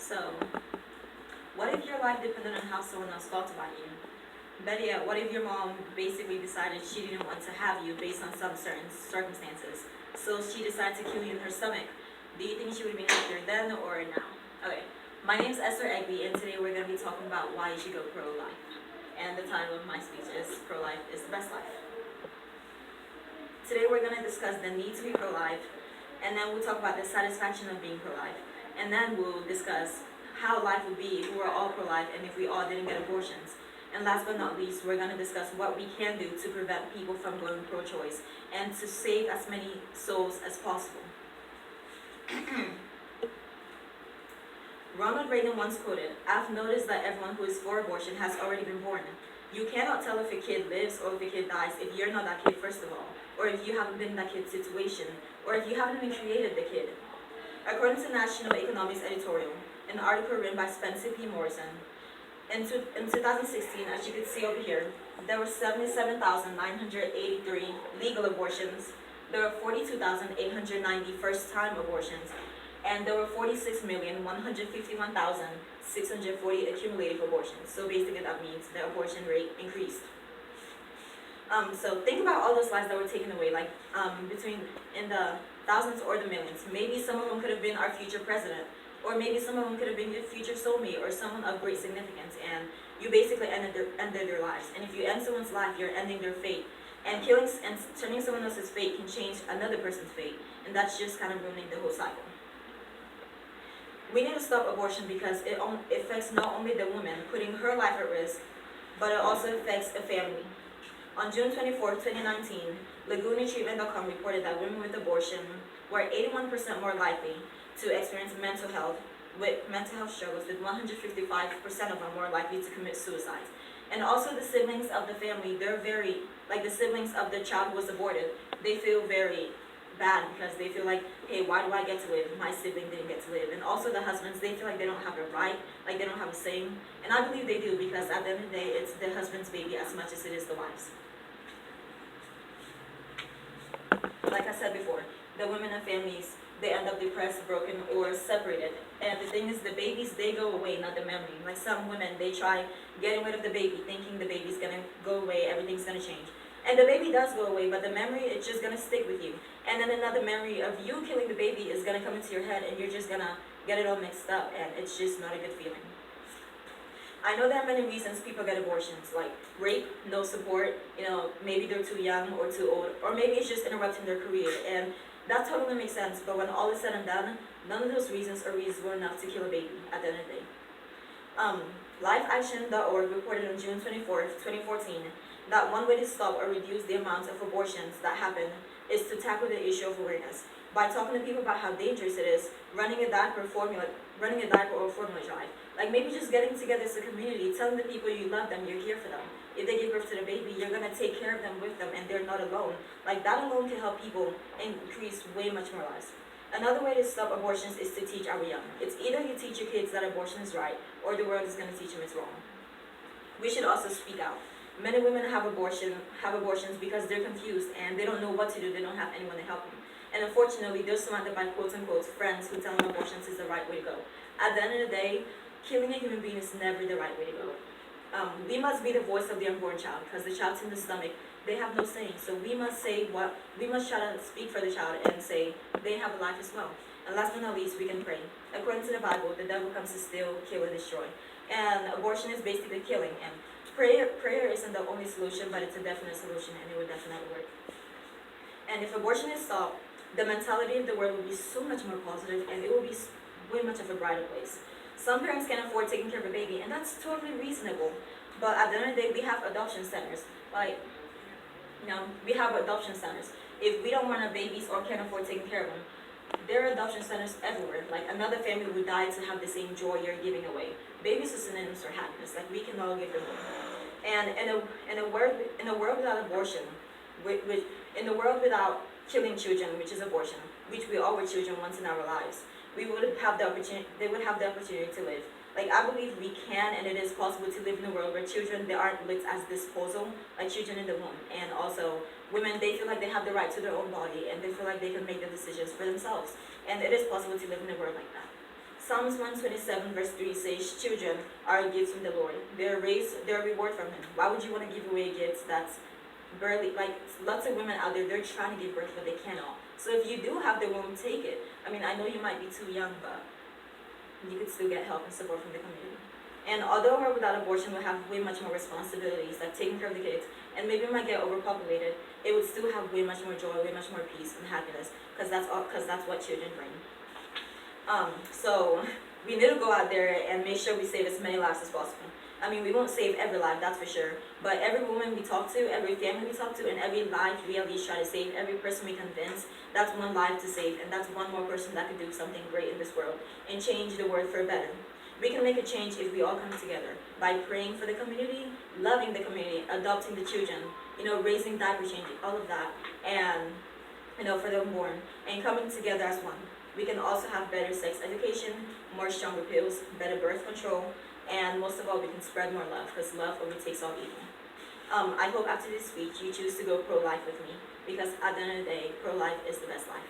So, what if your life depended on how someone else felt about you? Better yet, what if your mom basically decided she didn't want to have you based on some certain circumstances? So she decided to kill you in her stomach. Do you think she would have been happier then or now? Okay, my name is Esther Egby, and today we're going to be talking about why you should go pro-life. And the title of my speech is Pro-Life is the Best Life. Today we're going to discuss the need to be pro-life, and then we'll talk about the satisfaction of being pro-life. And then we'll discuss how life would be if we were all pro-life and if we all didn't get abortions. And last but not least, we're going to discuss what we can do to prevent people from going pro-choice and to save as many souls as possible. Ronald Reagan once quoted, "I've noticed that everyone who is for abortion has already been born. You cannot tell if a kid lives or if a kid dies if you're not that kid first of all, or if you haven't been in that kid's situation, or if you haven't even created the kid." According to National Economics editorial, an article written by Spencer P. Morrison, in 2016, as you can see over here, there were 77,983 legal abortions, there were 42,890 first-time abortions, and there were 46,151,640 accumulative abortions. So basically that means the abortion rate increased. So think about all those lives that were taken away, like between in the thousands or the millions. Maybe some of them could have been our future president, or maybe some of them could have been your future soulmate or someone of great significance, and you basically ended their lives. And if you end someone's life, you're ending their fate. And killing and turning someone else's fate can change another person's fate, and that's just kind of ruining the whole cycle. We need to stop abortion because it affects not only the woman, putting her life at risk, but it also affects a family. On June 24, 2019, LagunaTreatment.com reported that women with abortion were 81% more likely to experience mental health struggles, with 155% of them more likely to commit suicide. And also the siblings of the family, they're very, like the siblings of the child who was aborted, they feel very bad because they feel like, hey, why do I get to live? My sibling didn't get to live. And also the husbands, they feel like they don't have a right, like they don't have a say. And I believe they do, because at the end of the day, it's the husband's baby as much as it is the wife's. Like I said before, the women and families, they end up depressed, broken, or separated. And the thing is, the babies, they go away, not the memory. Like some women, they try getting rid of the baby, thinking the baby's gonna go away, everything's gonna change. And the baby does go away, but the memory, it's just gonna stick with you. And then another memory of you killing the baby is gonna come into your head, and you're just gonna get it all mixed up, and it's just not a good feeling. I know there are many reasons people get abortions, like rape, no support, maybe they're too young or too old, or maybe it's just interrupting their career, and that totally makes sense. But when all is said and done, none of those reasons or reasons were enough to kill a baby at the end of the day. LifeAction.org reported on June 24th, 2014, that one way to stop or reduce the amount of abortions that happen is to tackle the issue of awareness by talking to people about how dangerous it is, running a diaper or formula drive. Like maybe just getting together as a community, telling the people you love them, you're here for them. If they give birth to the baby, you're gonna take care of them with them, and they're not alone. Like that alone can help people increase way much more lives. Another way to stop abortions is to teach our young. It's either you teach your kids that abortion is right, or the world is gonna teach them it's wrong. We should also speak out. Many women have abortions because they're confused and they don't know what to do. They don't have anyone to help them. And unfortunately, they're surrounded by quote-unquote friends who tell them abortions is the right way to go. At the end of the day, killing a human being is never the right way to go. We must be the voice of the unborn child, because the child's in the stomach, they have no say. So we must try to speak for the child and say they have a life as well. And last but not least, we can pray. According to the Bible, the devil comes to steal, kill, and destroy. And abortion is basically killing. And prayer isn't the only solution, but it's a definite solution, and it will definitely work. And if abortion is stopped, the mentality of the world will be so much more positive, and it will be way much of a brighter place. Some parents can afford taking care of a baby, and that's totally reasonable. But at the end of the day, we have adoption centers. We have adoption centers. If we don't want our babies or can't afford taking care of them, there are adoption centers everywhere. Like another family would die to have the same joy you're giving away. Babies are synonyms for happiness. Like we can all give them one. And in a world without abortion, in a world without killing children, which is abortion, which we all were children once in our lives, they would have the opportunity to live. Like I believe we can, and it is possible to live in a world where children, they aren't looked as disposal, like children in the womb. And also women, they feel like they have the right to their own body, and they feel like they can make the decisions for themselves. And it is possible to live in a world like that. Psalms 127 verse 3 says, children are a gift from the Lord. They're a reward from Him. Why would you want to give away gifts that's barely, like, lots of women out there, they're trying to give birth, but they cannot. So if you do have the womb, take it. I mean, I know you might be too young, but you could still get help and support from the community. And although a world without abortion would have way much more responsibilities, like taking care of the kids, and maybe it might get overpopulated, it would still have way much more joy, way much more peace and happiness, because that's what children bring. So we need to go out there and make sure we save as many lives as possible. I mean, we won't save every life, that's for sure, but every woman we talk to, every family we talk to, and every life we at least try to save, every person we convince, that's one life to save, and that's one more person that could do something great in this world and change the world for better. We can make a change if we all come together by praying for the community, loving the community, adopting the children, raising diaper changing, all of that, and for the unborn, and coming together as one. We can also have better sex education, more stronger pills, better birth control, and most of all, we can spread more love, because love overtakes all evil. I hope after this speech you choose to go pro-life with me, because at the end of the day, pro-life is the best life.